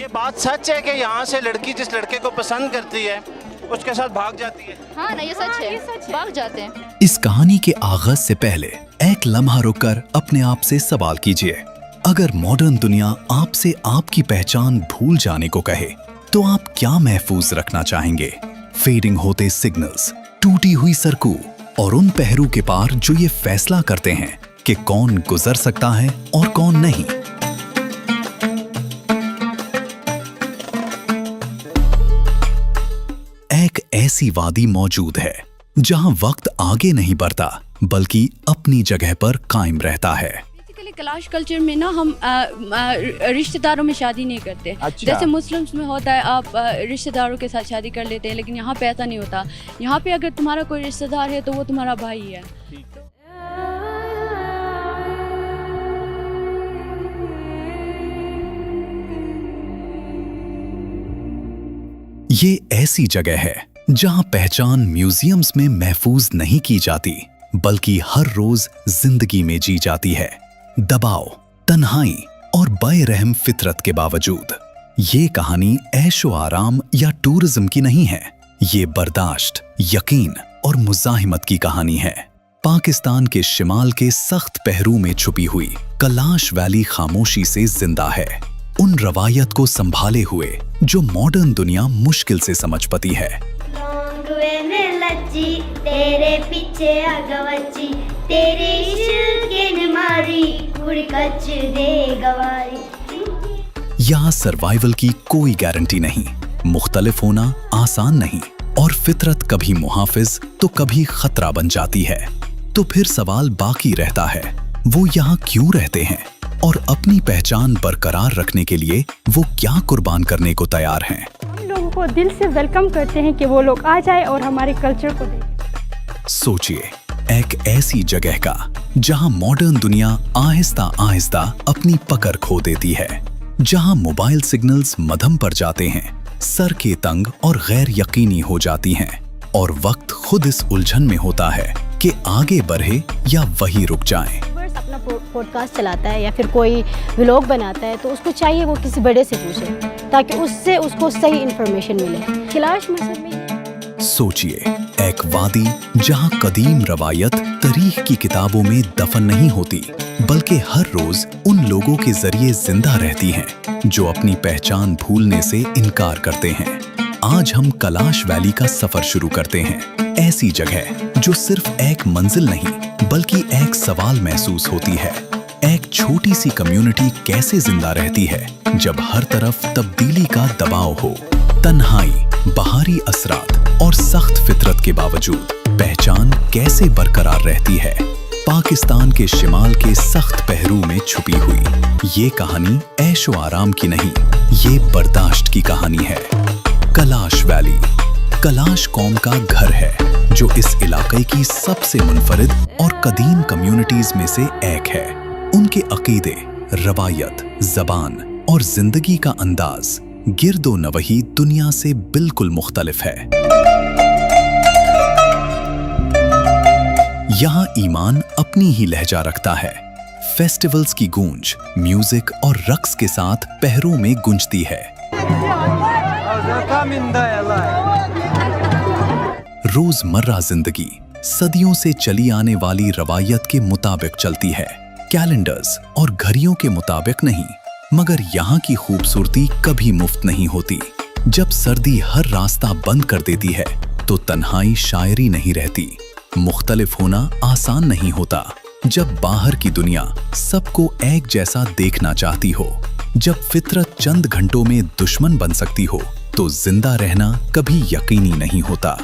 ये बात सच है कि यहाँ से लड़की जिस लड़के को पसंद करती है उसके साथ भाग जाती है? हाँ ना, ये सच है, भाग जाते हैं। इस कहानी के आगाज से पहले एक लम्हा रुककर अपने आप से सवाल कीजिए, अगर मॉडर्न दुनिया आपसे आपकी पहचान भूल जाने को कहे तो आप क्या महफूज रखना चाहेंगे? फेडिंग होते सिग्नल्स, टूटी हुई सड़कों और उन पहरों के पार जो ये फैसला करते हैं कि कौन गुजर सकता है और कौन नहीं। एक ऐसी वादी मौजूद है जहां वक्त आगे नहीं बढ़ता बल्कि अपनी जगह पर कायम रहता है। बेसिकली कैलाश कल्चर में ना हम रिश्तेदारों में शादी नहीं करते। अच्छा। जैसे मुस्लिम्स में होता है आप रिश्तेदारों के साथ शादी कर लेते हैं, लेकिन यहाँ पे ऐसा नहीं होता। यहाँ पे अगर तुम्हारा कोई रिश्तेदार है तो वो तुम्हारा भाई है। ये ऐसी जगह है जहां पहचान म्यूजियम्स में महफूज नहीं की जाती बल्कि हर रोज जिंदगी में जी जाती है। दबाव, तन्हाई और बेरहम फितरत के बावजूद ये कहानी ऐशो आराम या टूरिज्म की नहीं है। ये बर्दाश्त, यकीन और मुजाहिमत की कहानी है। पाकिस्तान के शिमाल के सख्त पहरू में छुपी हुई कैलाश वैली खामोशी से जिंदा है, उन रवायत को संभाले हुए जो मॉडर्न दुनिया मुश्किल से समझ पाती है। तेरे पीछे अगवची, तेरे इश्क के नमारी कुड़कच दे गवारी। यहाँ सर्वाइवल की कोई गारंटी नहीं, मुख्तलिफ होना आसान नहीं और फितरत कभी मुहाफिज तो कभी खतरा बन जाती है। तो फिर सवाल बाकी रहता है, वो यहाँ क्यों रहते हैं और अपनी पहचान बरकरार रखने के लिए वो क्या कुर्बान करने को तैयार हैं? हम लोगों को दिल से वेलकम करते हैं कि वो लोग आ जाए और हमारे कल्चर को देखें। सोचिए, एक ऐसी जगह का जहां मॉडर्न दुनिया आहिस्ता आहिस्ता अपनी पकड़ खो देती है, जहां मोबाइल सिग्नल्स मध्यम पर जाते हैं, सड़कें तंग और गैर यकीनी हो जाती हैं और वक्त खुद इस उलझन में होता है कि आगे बढ़े या वहीं रुक जाएं। अपना पॉडकास्ट चलाता है या फिर कोई व्लॉग बनाता है तो उसको चाहिए वो किसी बड़े से पूछे ताकि उससे उसको सही इन्फॉर्मेशन मिले। कैलाश मजहब में सोचिए, एक वादी जहां कदीम रवायत तारीख की किताबों में दफन नहीं होती बल्कि हर रोज उन लोगों के जरिए जिंदा रहती हैं जो अपनी पहचान भूलने से इनकार करते हैं। आज हम कैलाश वैली का सफर शुरू करते हैं, ऐसी जगह जो सिर्फ एक मंजिल नहीं बल्कि एक सवाल महसूस होती है। एक छोटी सी कम्युनिटी कैसे जिंदा रहती है जब हर तरफ तब्दीली का दबाव हो, तन्हाई, बाहरी असरात और सख्त फितरत के बावजूद पहचान कैसे बरकरार रहती है। पाकिस्तान के शिमाल के सख्त पहरू में छुपी हुई ये कहानी ऐशो आराम की नहीं, ये बर्दाश्त की कहानी है। कैलाश वैली कैलाश कौम का घर है जो इस इलाके की सबसे मुनफरिद और कदीम कम्युनिटीज में से एक है। उनके अकीदे, रवायत, जबान और जिंदगी का अंदाज गिरदो नवही दुनिया से बिल्कुल मुख्तलिफ है। यहाँ ईमान अपनी ही लहजा रखता है। फेस्टिवल्स की गूंज म्यूजिक और रक्स के साथ पहरों में गूंजती है। रोजमर्रा जिंदगी सदियों से चली आने वाली रवायत के मुताबिक चलती है, कैलेंडर्स और घड़ियों के मुताबिक नहीं। मगर यहाँ की खूबसूरती कभी मुफ्त नहीं होती। जब सर्दी हर रास्ता बंद कर देती है तो तन्हाई शायरी नहीं रहती, मुख्तलिफ होना आसान नहीं होता। जब बाहर की दुनिया सबको एक जैसा देखना चाहती हो, जब फितरत चंद घंटों में दुश्मन बन सकती हो तो जिंदा रहना कभी यकीनी नहीं होता।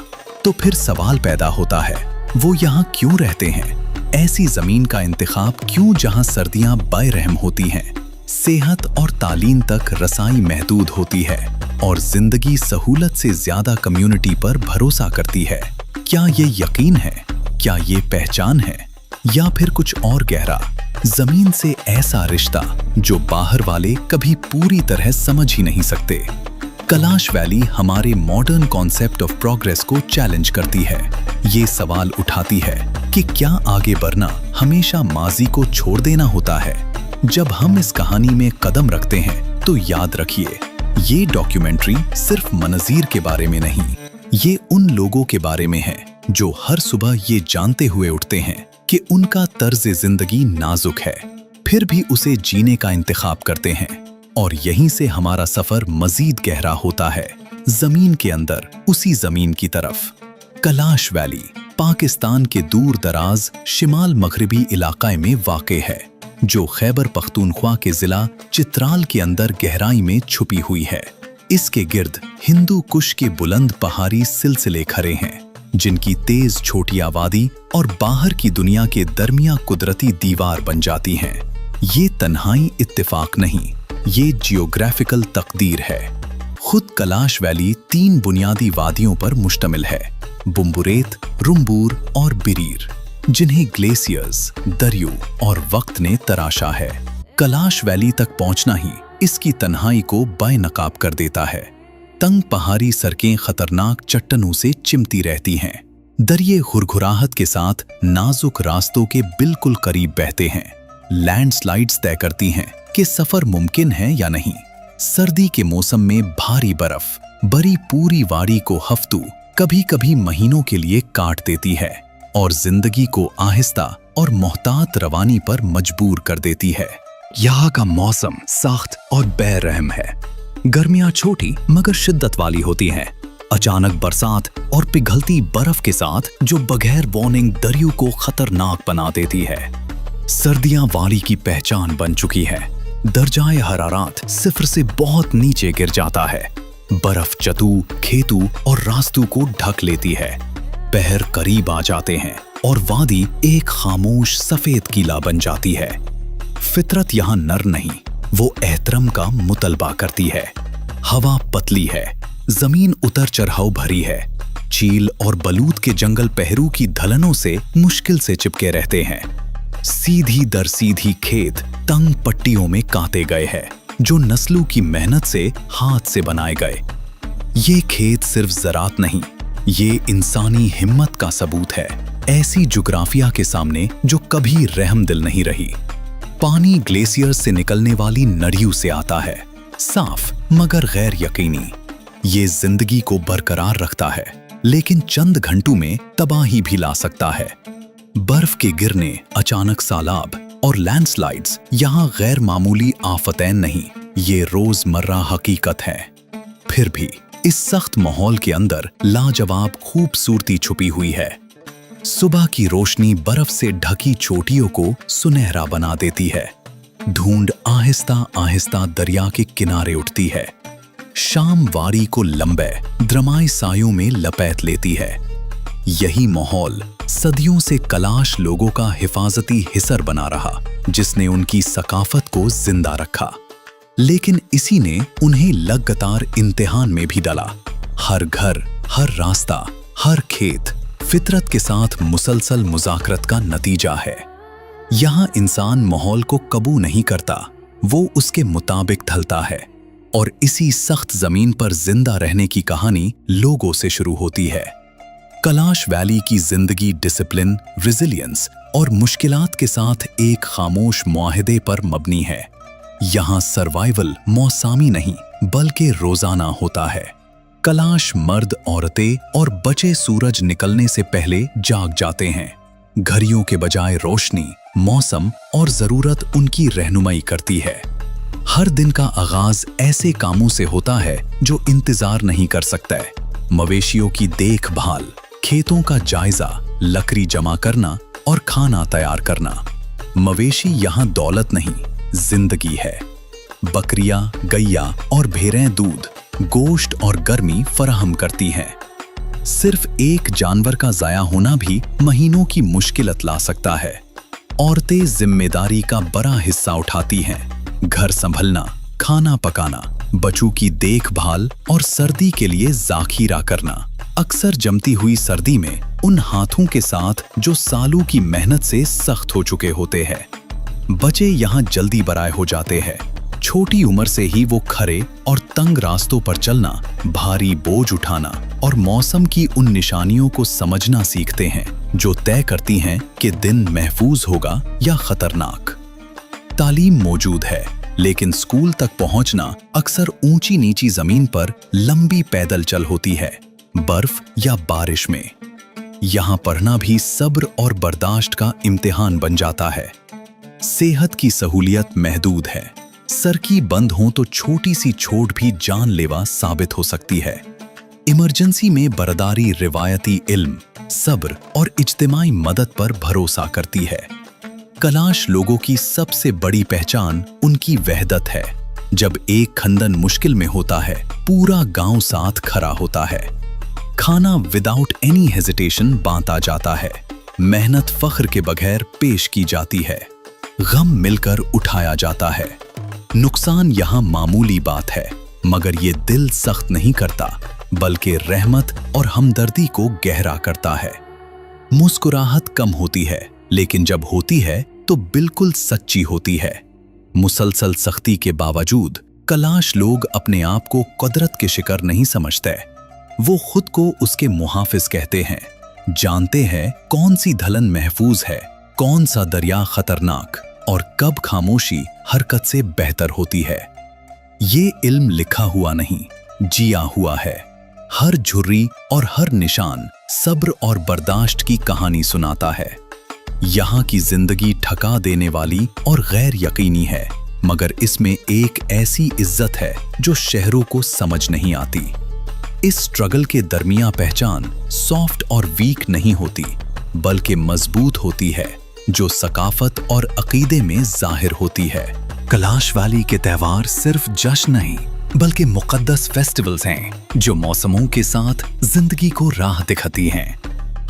तो फिर सवाल पैदा होता है, वो यहाँ क्यों रहते हैं? ऐसी जमीन का इंतखाब क्यों जहाँ सर्दियाँ बेरहम होती हैं, सेहत और तालीम तक रसाई महदूद होती है और जिंदगी सहूलत से ज्यादा कम्युनिटी पर भरोसा करती है? क्या ये यकीन है? क्या ये पहचान है? या फिर कुछ और गहरा, जमीन से ऐसा रिश्ता जो बाहर वाले कभी पूरी तरह समझ ही नहीं सकते? कैलाश वैली हमारे मॉडर्न कॉन्सेप्ट ऑफ प्रोग्रेस को चैलेंज करती है। ये सवाल उठाती है कि क्या आगे बढ़ना हमेशा माजी को छोड़ देना होता है? जब हम इस कहानी में कदम रखते हैं तो याद रखिए, ये डॉक्यूमेंट्री सिर्फ मनज़ीर के बारे में नहीं, ये उन लोगों के बारे में है जो हर सुबह ये जानते हुए उठते हैं कि उनका तर्ज जिंदगी नाजुक है, फिर भी उसे जीने का इंतखाब करते हैं। और यहीं से हमारा सफर मजीद गहरा होता है, जमीन के अंदर, उसी जमीन की तरफ। कलाश वैली पाकिस्तान के दूर दराज शिमाल मगरबी इलाके में वाक़े है, जो खैबर पख्तूनख्वा के ज़िला चित्राल के अंदर गहराई में छुपी हुई है। इसके गिर्द हिंदू कुश के बुलंद पहाड़ी सिलसिले खड़े हैं, जिनकी तेज छोटी आबादी और बाहर की दुनिया के दरमिया कुदरती दीवार बन जाती हैं। ये तन्हाई इत्तेफाक नहीं, ये जियोग्राफिकल तकदीर है। खुद कलाश वैली 3 बुनियादी वादियों पर मुश्तमिल है, बुम्बुरेत, रुम्बूर और बिरीर, जिन्हें ग्लेशियर्स, दरियो और वक्त ने तराशा है। कलाश वैली तक पहुंचना ही इसकी तन्हाई को बेनकाब कर देता है। तंग पहाड़ी सड़कें खतरनाक चट्टानों से चिमटी रहती हैं। दरिये हुरघुराहट के साथ नाजुक रास्तों के बिल्कुल करीब बहते हैं। लैंडस्लाइड्स तय करती हैं कि सफर मुमकिन है या नहीं। सर्दी के मौसम में भारी बर्फ बड़ी पूरी वाड़ी को हफ्तों, कभी कभी महीनों के लिए काट देती है और जिंदगी को आहिस्ता और मोहतात रवानी पर मजबूर कर देती है। यहाँ का मौसम सख्त और बेरहम है। गर्मियाँ छोटी मगर शिद्दत वाली होती हैं। अचानक बरसात और पिघलती बर्फ के साथ जो बगैर वार्निंग दरियो को खतरनाक बना देती है। सर्दियाँ वाड़ी की पहचान बन चुकी है। दर्जाए हरारत 0 से बहुत नीचे गिर जाता है। बर्फ चतू, खेतू और रास्तों को ढक लेती है। पहर करीब आ जाते हैं और वादी एक खामोश सफेद किला बन जाती है। फितरत यहाँ नर नहीं, वो एहतरम का मुतलबा करती है। हवा पतली है, जमीन उतर चढ़ाव भरी है। चील और बलूत के जंगल पहरू की धलनों से मुश्किल से चिपके रहते हैं। सीधी दर सीधी खेत तंग पट्टियों में काटे गए हैं, जो नस्लों की मेहनत से हाथ से बनाए गए। ये खेत सिर्फ ज़रात नहीं, ये इंसानी हिम्मत का सबूत है, ऐसी जुग्राफिया के सामने जो कभी रहमदिल नहीं रही। पानी ग्लेशियर से निकलने वाली नदियों से आता है, साफ मगर गैर यकीनी। ये जिंदगी को बरकरार रखता है, लेकिन चंद घंटों में तबाही भी ला सकता है। बर्फ के गिरने, अचानक सैलाब और लैंडस्लाइड्स यहाँ गैर मामूली आफतें नहीं, ये रोजमर्रा हकीकत है। फिर भी इस सख्त माहौल के अंदर लाजवाब खूबसूरती छुपी हुई है। सुबह की रोशनी बर्फ से ढकी चोटियों को सुनहरा बना देती है। धुंध आहिस्ता आहिस्ता दरिया के किनारे उठती है। शाम वारी को लंबे द्रमाई सायों में लपेट लेती है। यही माहौल सदियों से कलाश लोगों का हिफाजती हिसर बना रहा, जिसने उनकी सकाफत को जिंदा रखा। लेकिन इसी ने उन्हें लगातार इम्तिहान में भी डाला। हर घर, हर रास्ता, हर खेत फितरत के साथ मुसलसल मुज़ाकरत का नतीजा है। यहाँ इंसान माहौल को कबू नहीं करता, वो उसके मुताबिक ढलता है। और इसी सख्त जमीन पर जिंदा रहने की कहानी लोगों से शुरू होती है। कलाश वैली की जिंदगी डिसिप्लिन, रेजिलियंस और मुश्किलात के साथ एक खामोश मुआहदे पर मबनी है। यहाँ सर्वाइवल मौसमी नहीं बल्कि रोजाना होता है। कलाश मर्द, औरतें और बचे सूरज निकलने से पहले जाग जाते हैं। घड़ियों के बजाय रोशनी, मौसम और जरूरत उनकी रहनुमाई करती है। हर दिन का आगाज ऐसे कामों से होता है जो इंतजार नहीं कर सकता है। मवेशियों की देखभाल, खेतों का जायजा, लकड़ी जमा करना और खाना तैयार करना। मवेशी यहाँ दौलत नहीं, जिंदगी है। बकरियां, गैया और भेड़ें दूध, गोश्त और गर्मी फराहम करती हैं। सिर्फ एक जानवर का ज़ाया होना भी महीनों की मुश्किलत ला सकता है। औरतें जिम्मेदारी का बड़ा हिस्सा उठाती हैं। घर संभलना, खाना पकाना, बच्चों की देखभाल और सर्दी के लिए ज़ाखीरा करना। अक्सर जमती हुई सर्दी में उन हाथों के साथ जो सालों की मेहनत से सख्त हो चुके होते हैं। बच्चे यहाँ जल्दी बड़े हो जाते हैं। छोटी उम्र से ही वो खरे और तंग रास्तों पर चलना, भारी बोझ उठाना और मौसम की उन निशानियों को समझना सीखते हैं जो तय करती हैं कि दिन महफूज होगा या खतरनाक। तालीम मौजूद है, लेकिन स्कूल तक पहुंचना अक्सर ऊंची नीची जमीन पर लंबी पैदल चल होती है, बर्फ या बारिश में। यहाँ पढ़ना भी सब्र और बर्दाश्त का इम्तिहान बन जाता है। सेहत की सहूलियत महदूद है। सरकी बंद हो तो छोटी सी चोट भी जानलेवा साबित हो सकती है। इमरजेंसी में बरदारी रिवायती इल्म, सब्र और इज्तिमाई मदद पर भरोसा करती है। कलाश लोगों की सबसे बड़ी पहचान उनकी वहदत है। जब एक खंदन मुश्किल में होता है, पूरा गांव साथ खड़ा होता है। खाना विदाउट एनी हेजिटेशन बांटा जाता है। मेहनत फख्र के बगैर पेश की जाती है। गम मिलकर उठाया जाता है। नुकसान यहाँ मामूली बात है, मगर ये दिल सख्त नहीं करता, बल्कि रहमत और हमदर्दी को गहरा करता है। मुस्कुराहट कम होती है, लेकिन जब होती है तो बिल्कुल सच्ची होती है। मुसलसल सख्ती के बावजूद कलाश लोग अपने आप को कुदरत के शिकार नहीं समझते। वो खुद को उसके मुहाफिज कहते हैं। जानते हैं कौन सी धलन महफूज है, कौन सा दरिया खतरनाक और कब खामोशी हरकत से बेहतर होती है। ये इल्म लिखा हुआ नहीं, जिया हुआ है। हर झुर्री और हर निशान सब्र और बर्दाश्त की कहानी सुनाता है। यहाँ की जिंदगी ठका देने वाली और गैर यकीनी है, मगर इसमें एक ऐसी इज्जत है जो शहरों को समझ नहीं आती। इस स्ट्रगल के दरमियान पहचान सॉफ्ट और वीक नहीं होती, बल्कि मजबूत होती है, जो सकाफत और अकीदे में जाहिर होती है। कलाश वैली के त्यौहार सिर्फ जश्न नहीं, बल्कि मुक़द्दस फेस्टिवल्स हैं, जो मौसमों के साथ जिंदगी को राह दिखाती हैं।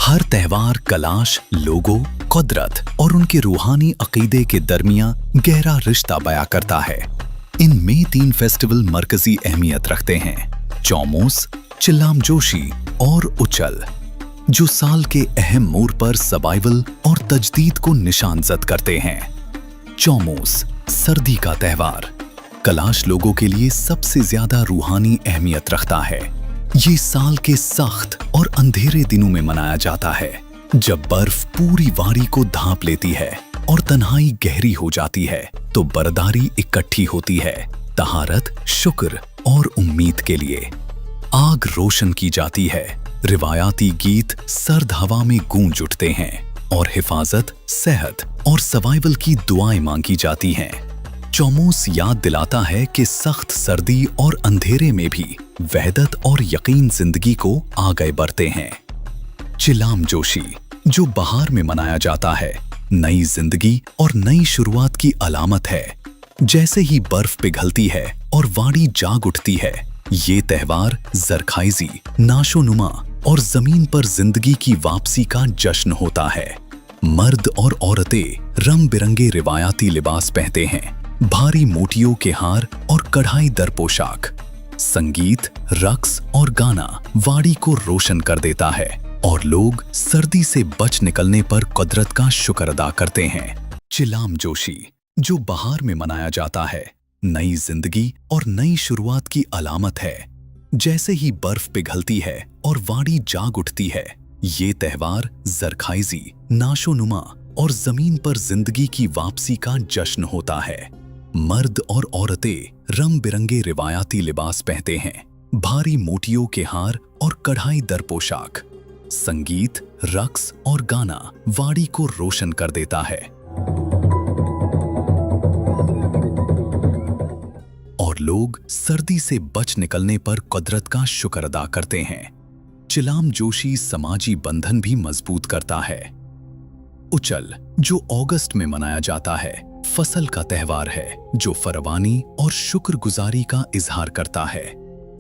हर त्यौहार कलाश लोगों, कुदरत और उनके रूहानी अकीदे के दरमियान गहरा रिश्ता बयां करता है। इनमें 3 फेस्टिवल मरकजी अहमियत रखते हैं: चौमोस, चिल्लाम जोशी और उचल, जो साल के अहम मोड़ पर सर्वाइवल और तजदीद को निशानजद करते हैं। चौमोस, सर्दी का त्यौहार, कलाश लोगों के लिए सबसे ज्यादा रूहानी अहमियत रखता है। ये साल के सख्त और अंधेरे दिनों में मनाया जाता है, जब बर्फ पूरी वारी को ढांप लेती है और तन्हाई गहरी हो जाती है, तो बरदारी इकट्ठी होती है, तहारत, शुक्र और उम्मीद के लिए। आग रोशन की जाती है, रिवायाती गीत सर्द हवा में गूंज उठते हैं और हिफाजत, सेहत और सर्वाइवल की दुआएं मांगी जाती हैं। चौमोस याद दिलाता है कि सख्त सर्दी और अंधेरे में भी वहदत और यकीन जिंदगी को आगे बढ़ते हैं। चिल्लाम जोशी, जो बहार में मनाया जाता है, नई जिंदगी और नई शुरुआत की अलामत है। जैसे ही बर्फ पिघलती है और वाड़ी जाग उठती है, ये त्यौहार जरखाइजी, नाशोनुमा और जमीन पर जिंदगी की वापसी का जश्न होता है। मर्द और औरतें रंग बिरंगे रिवायाती लिबास पहनते हैं, भारी मोतियों के हार और कढ़ाई दर पोशाक। संगीत, रक्स और गाना वाड़ी को रोशन कर देता है और लोग सर्दी से बच निकलने पर कुदरत का शुक्र अदा करते हैं। चिल्लाम जोशी, जो बहार में मनाया जाता है, नई जिंदगी और नई शुरुआत की अलामत है। जैसे ही बर्फ पिघलती है और वाड़ी जाग उठती है, ये त्यौहार जरखाइजी, नाशोनुमा और जमीन पर जिंदगी की वापसी का जश्न होता है। मर्द और औरतें रंग बिरंगे रिवायाती लिबास पहनते हैं, भारी मोतियों के हार और कढ़ाई दर पोशाक। संगीत, रक्स और गाना वाड़ी को रोशन कर देता है और लोग सर्दी से बच निकलने पर कुदरत का शुक्र अदा करते हैं। चिल्लाम जोशी समाजी बंधन भी मजबूत करता है। उचल, जो अगस्त में मनाया जाता है, फसल का त्यौहार है, जो फरवानी और शुक्रगुजारी का इजहार करता है।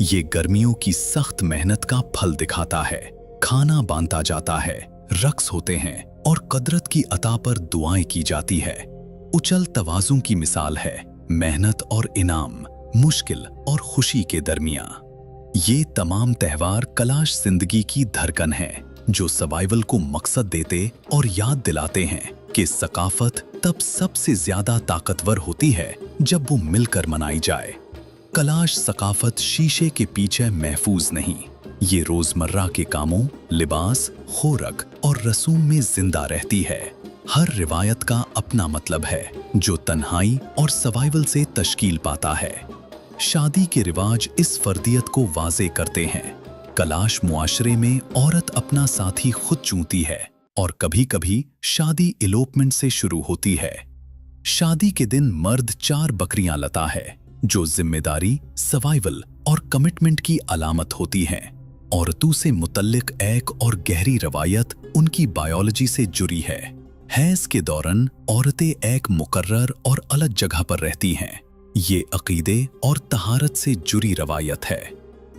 ये गर्मियों की सख्त मेहनत का फल दिखाता है। खाना बांटा जाता है, रक्स होते हैं और कुदरत की अता पर दुआएं की जाती है। उचल तवाज़ुन की मिसाल है, मेहनत और इनाम, मुश्किल और खुशी के दरमियान। ये तमाम त्यौहार कलाश जिंदगी की धड़कन है, जो सर्वाइवल को मकसद देते और याद दिलाते हैं कि सकाफत तब सबसे ज्यादा ताकतवर होती है जब वो मिलकर मनाई जाए। कलाश सकाफत शीशे के पीछे महफूज नहीं, ये रोजमर्रा के कामों, लिबास, खोरक और रसूम में जिंदा रहती है। हर रिवायत का अपना मतलब है, जो तन्हाई और सर्वाइवल से तश्कील पाता है। शादी के रिवाज इस फर्दियत को वाजे करते हैं। कलाश मुआशरे में औरत अपना साथी खुद चुनती है और कभी-कभी शादी इलोपमेंट से शुरू होती है। शादी के दिन मर्द 4 बकरियां लाता है, जो जिम्मेदारी, सर्वाइवल और कमिटमेंट की अलामत होती हैं। औरतों से मुतल्लिक एक और गहरी रवायत उनकी बायोलॉजी से जुड़ी है। हैज़ के दौरान औरतें एक मुकर्रर और अलग जगह पर रहती हैं। ये अकीदे और तहारत से जुड़ी रवायत है।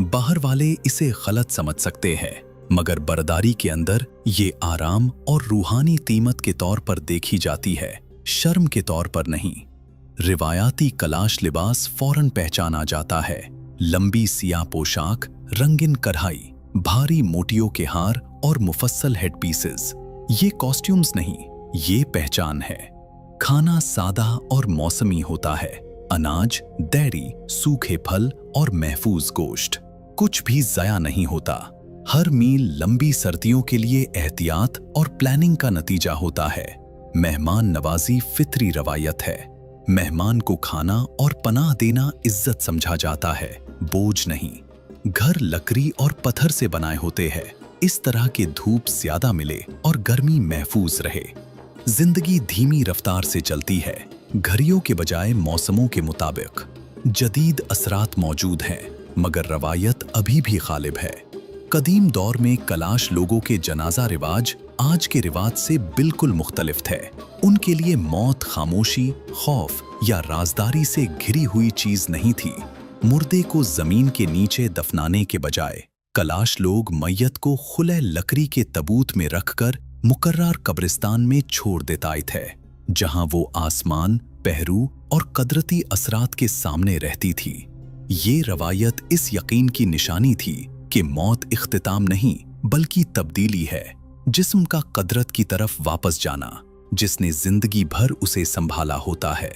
बाहर वाले इसे गलत समझ सकते हैं, मगर बरदारी के अंदर ये आराम और रूहानी कीमत के तौर पर देखी जाती है, शर्म के तौर पर नहीं। रिवायाती कलाश लिबास फौरन पहचाना जाता है। लंबी सियाह पोशाक, रंगीन कढ़ाई, भारी मोतियों के हार और मुफस्सल हेड पीसेस। ये कॉस्ट्यूम्स नहीं, ये पहचान है। खाना सादा और मौसमी होता है। अनाज, डेयरी, सूखे फल और महफूज गोश्त। कुछ भी ज़ाया नहीं होता। हर मील लंबी सर्दियों के लिए एहतियात और प्लानिंग का नतीजा होता है। मेहमान नवाजी फितरी रवायत है। मेहमान को खाना और पनाह देना इज्जत समझा जाता है, बोझ नहीं। घर लकड़ी और पत्थर से बनाए होते हैं, इस तरह के धूप ज्यादा मिले और गर्मी महफूज रहे। जिंदगी धीमी रफ्तार से चलती है, घड़ियों के बजाय मौसमों के मुताबिक। जदीद असरात मौजूद हैं, मगर रवायत अभी भी गालिब है। कदीम दौर में कलाश लोगों के जनाजा रिवाज आज के रिवाज से बिल्कुल मुख्तलिफ थे। उनके लिए मौत खामोशी, खौफ या राजदारी से घिरी हुई चीज नहीं थी। मुर्दे को जमीन के नीचे दफनाने के बजाय कलाश लोग मैयत को खुले लकड़ी के तबूत में रखकर मुकर्रर कब्रिस्तान में छोड़ देता थे, जहां वो आसमान, पहरू और कदरती असरात के सामने रहती थी। ये रवायत इस यकीन की निशानी थी कि मौत इख्तिताम नहीं बल्कि तब्दीली है, जिस्म का कदरत की तरफ वापस जाना, जिसने जिंदगी भर उसे संभाला होता है।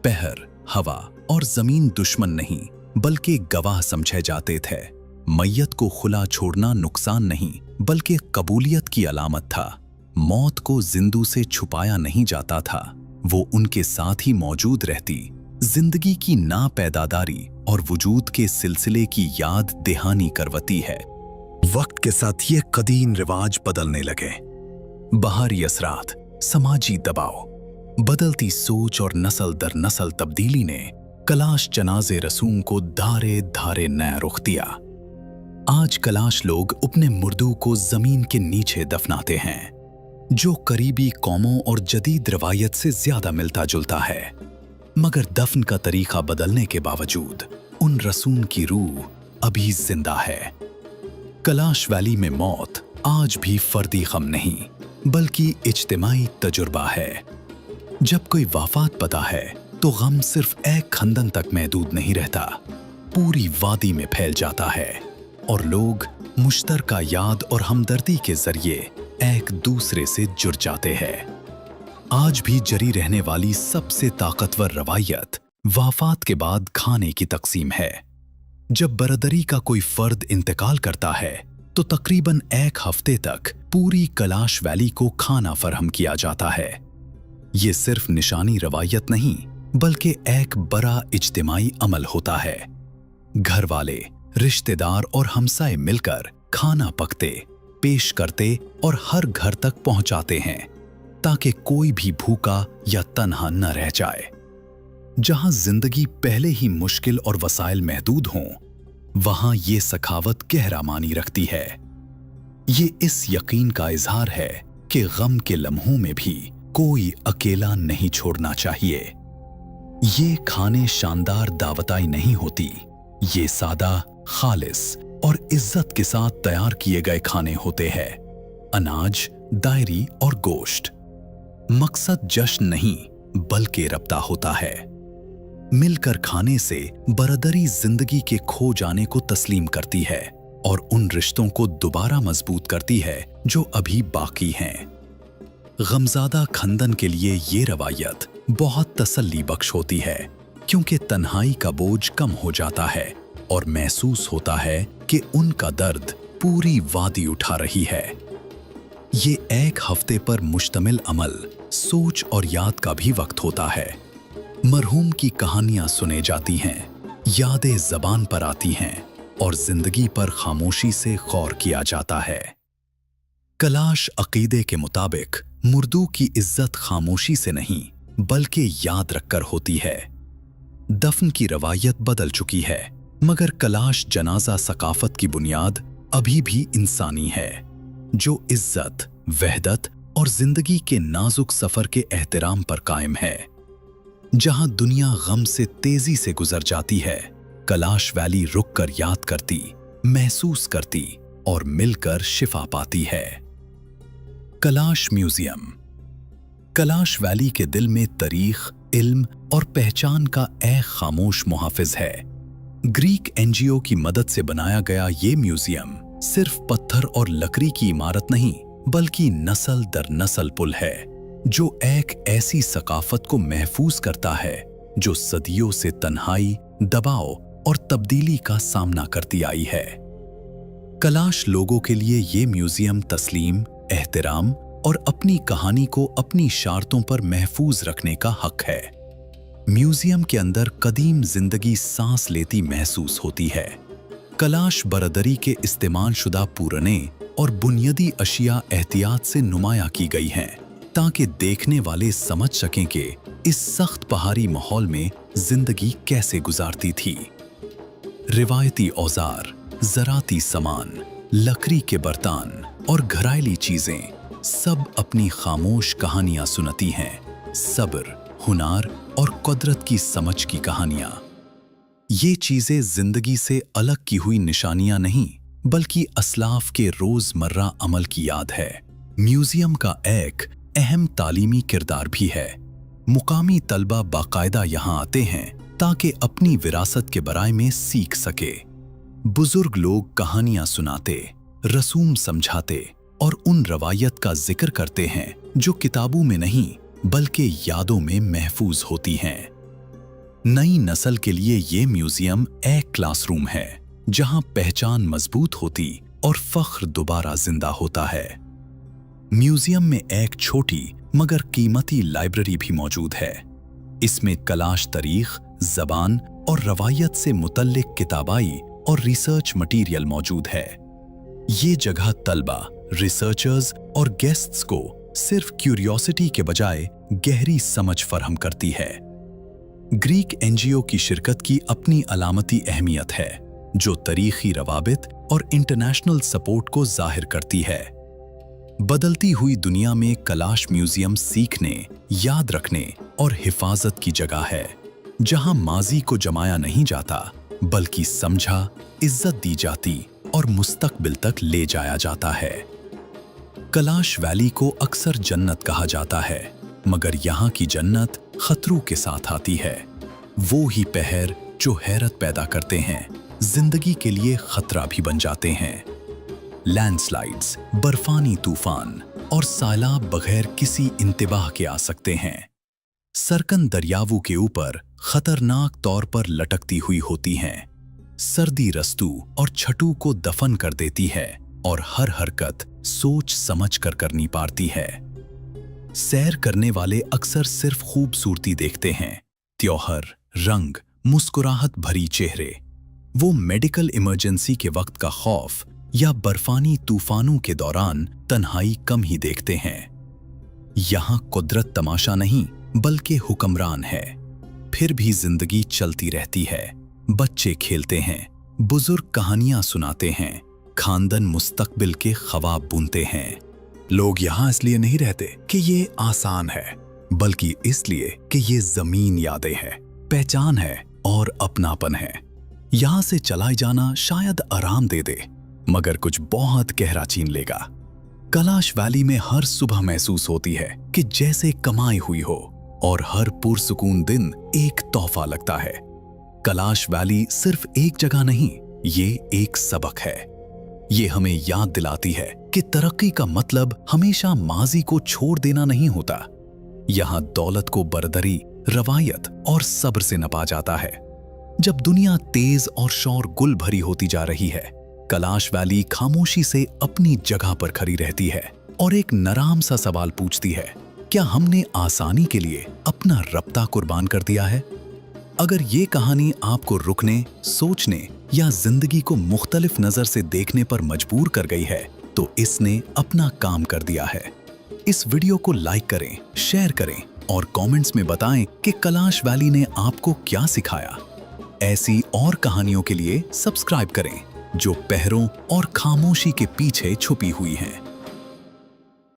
पहर, हवा और जमीन दुश्मन नहीं बल्कि गवाह समझे जाते थे। मैयत को खुला छोड़ना नुकसान नहीं बल्कि कबूलियत की अलामत था। मौत को जिंदू से छुपाया नहीं जाता था, वो उनके साथ ही मौजूद रहती। जिंदगी की नापैदादारी और वजूद के सिलसिले की याद दहानी करवती है। वक्त के साथ ये कदीम रिवाज बदलने लगे। बाहरी असरात, समाजी दबाव, बदलती सोच और नस्ल दर नस्ल तब्दीली ने कलाश जनाजे रसूम को धारे धारे नया रुख दिया। आज कलाश लोग अपने मुर्दों को जमीन के नीचे दफनाते हैं, जो करीबी कौमों और जदीद रवायत से ज्यादा मिलता जुलता है। मगर दफन का तरीका बदलने के बावजूद उन रसूम की रूह अभी जिंदा है। कलाश वैली में मौत आज भी फर्दी गम नहीं बल्कि इज्तिमाई तजुर्बा है। जब कोई वफात पता है तो गम सिर्फ एक खंदन तक महदूद नहीं रहता, पूरी वादी में फैल जाता है और लोग मुश्तरका याद और हमदर्दी के जरिए एक दूसरे से जुड़ जाते हैं। आज भी जरी रहने वाली सबसे ताकतवर रवायत वफात के बाद खाने की तकसीम है। जब बरदरी का कोई फर्द इंतकाल करता है तो तकरीबन 1 हफ्ते तक पूरी कलाश वैली को खाना फरहम किया जाता है। ये सिर्फ निशानी रवायत नहीं बल्कि एक बड़ा इज्तिमाई अमल होता है। घर वाले, रिश्तेदार और हमसाए मिलकर खाना पकते, पेश करते और हर घर तक पहुंचाते हैं ताकि कोई भी भूखा या तन्हा न रह जाए। जहां जिंदगी पहले ही मुश्किल और वसाइल महदूद हों, वहां ये सखावत गहरा मानी रखती है। ये इस यकीन का इजहार है कि गम के लम्हों में भी कोई अकेला नहीं छोड़ना चाहिए। ये खाने शानदार दावताई नहीं होती, ये सादा, खालिस और इज्जत के साथ तैयार किए गए खाने होते हैं। अनाज, दायरी और गोश्त। मकसद जश्न नहीं बल्कि रब्ता होता है। मिलकर खाने से बरदरी जिंदगी के खो जाने को तस्लीम करती है और उन रिश्तों को दोबारा मजबूत करती है जो अभी बाकी हैं। गमज़ादा खंदन के लिए ये रवायत बहुत तसल्ली बख्श होती है, क्योंकि तन्हाई का बोझ कम हो जाता है और महसूस होता है कि उनका दर्द पूरी वादी उठा रही है। ये 1 हफ्ते पर मुश्तमिल अमल सोच और याद का भी वक्त होता है। मरहूम की कहानियां सुने जाती हैं, यादें ज़बान पर आती हैं और जिंदगी पर खामोशी से गौर किया जाता है। कलाश अकीदे के मुताबिक मुर्दों की इज्जत खामोशी से नहीं बल्कि याद रखकर होती है। दफन की रवायत बदल चुकी है, मगर कलाश जनाजा सकाफत की बुनियाद अभी भी इंसानी है, जो इज्जत, वहदत और जिंदगी के नाजुक सफर के एहतराम पर कायम है। जहां दुनिया गम से तेजी से गुजर जाती है, कलाश वैली रुक कर याद करती, महसूस करती और मिलकर शिफा पाती है। कलाश म्यूजियम। कलाश वैली के दिल में तारीख, इल्म और पहचान का एक खामोश मुहाफिज है। ग्रीक एनजीओ की मदद से बनाया गया ये म्यूजियम सिर्फ पत्थर और लकड़ी की इमारत नहीं, बल्कि नस्ल दर नस्ल पुल है, जो एक ऐसी सकाफत को महफूज करता है जो सदियों से तन्हाई, दबाव और तब्दीली का सामना करती आई है। कलाश लोगों के लिए ये म्यूजियम तस्लीम, एहतराम और अपनी कहानी को अपनी शारतों पर महफूज रखने का हक है। म्यूजियम के अंदर कदीम जिंदगी सांस लेती महसूस होती है। कलाश बरदरी के इस्तेमाल शुदा पुराने और बुनियादी अशिया एहतियात से नुमाया की गई हैं, ताकि देखने वाले समझ सकें कि इस सख्त पहाड़ी माहौल में जिंदगी कैसे गुजारती थी। रिवायती औजार, ज़राती सामान, लकड़ी के बर्तन और घरायली चीजें सब अपनी खामोश कहानियां सुनाती हैं। सब्र, हुनर और कुदरत की समझ की कहानियां। ये चीजें जिंदगी से अलग की हुई निशानियां नहीं, बल्कि असलाफ के रोजमर्रा अमल की याद है। म्यूजियम का एक अहम तालीमी किरदार भी है। मुकामी तलबा बाकायदा यहाँ आते हैं ताकि अपनी विरासत के बारे में सीख सके। बुजुर्ग लोग कहानियां सुनाते, रसूम समझाते और उन रवायत का जिक्र करते हैं जो किताबों में नहीं बल्कि यादों में महफूज होती हैं। नई नस्ल के लिए ये म्यूजियम एक क्लासरूम है, जहां पहचान मजबूत होती और फख्र दोबारा जिंदा होता है। म्यूजियम में एक छोटी मगर कीमती लाइब्रेरी भी मौजूद है। इसमें कलाश तारीख, ज़बान और रवायत से मुतल्लिक किताबाई और रिसर्च मटीरियल मौजूद है। ये जगह तलबा, रिसर्चर्स और गेस्ट्स को सिर्फ क्यूरियोसिटी के बजाय गहरी समझ फराहम करती है। ग्रीक एनजीओ की शिरकत की अपनी अलामती अहमियत है, जो तारीखी रवाबित और इंटरनेशनल सपोर्ट को जाहिर करती है। बदलती हुई दुनिया में कलाश म्यूजियम सीखने, याद रखने और हिफाजत की जगह है, जहां माजी को जमाया नहीं जाता बल्कि समझा, इज्जत दी जाती और मुस्तकबिल तक ले जाया जाता है। कलाश वैली को अक्सर जन्नत कहा जाता है, मगर यहाँ की जन्नत खतरों के साथ आती है। वो ही पहर जो हैरत पैदा करते हैं, जिंदगी के लिए खतरा भी बन जाते हैं। लैंडस्लाइड्स, बर्फानी तूफान और सैलाब बगैर किसी इंतबाह के आ सकते हैं। सरकन दरियावों के ऊपर खतरनाक तौर पर लटकती हुई होती हैं। सर्दी रस्तू और छटू को दफन कर देती है और हर हरकत सोच समझ कर करनी पड़ती है। सैर करने वाले अक्सर सिर्फ खूबसूरती देखते हैं, त्योहार, रंग, मुस्कुराहट भरी चेहरे। वो मेडिकल इमरजेंसी के वक्त का खौफ या बर्फानी तूफानों के दौरान तन्हाई कम ही देखते हैं। यहाँ कुदरत तमाशा नहीं बल्कि हुक्मरान है। फिर भी जिंदगी चलती रहती है। बच्चे खेलते हैं, बुजुर्ग कहानियां सुनाते हैं, खानदान मुस्तकबिल के ख्वाब बुनते हैं। लोग यहाँ इसलिए नहीं रहते कि ये आसान है, बल्कि इसलिए कि ये जमीन यादें हैं, पहचान है और अपनापन है। यहाँ से चला जाना शायद आराम दे दे, मगर कुछ बहुत गहरा छीन लेगा। कलाश वैली में हर सुबह महसूस होती है कि जैसे कमाई हुई हो, और हर पुरसुकून दिन एक तोहफा लगता है। कलाश वैली सिर्फ एक जगह नहीं, ये एक सबक है। ये हमें याद दिलाती है कि तरक्की का मतलब हमेशा माजी को छोड़ देना नहीं होता। यहाँ दौलत को बरदरी, रवायत और सब्र से नपा जाता है। जब दुनिया तेज और शोर गुल भरी होती जा रही है, कलाश वैली खामोशी से अपनी जगह पर खड़ी रहती है और एक नराम सा सवाल पूछती है, क्या हमने आसानी के लिए अपना रब्ता कुर्बान कर दिया है? अगर ये कहानी आपको रुकने, सोचने या जिंदगी को मुख्तलिफ नजर से देखने पर मजबूर कर गई है, तो इसने अपना काम कर दिया है। इस वीडियो को लाइक करें, शेयर करें और कमेंट्स में बताएं कि कैलाश वैली ने आपको क्या सिखाया। ऐसी और कहानियों के लिए सब्सक्राइब करें जो पहरों और खामोशी के पीछे छुपी हुई हैं।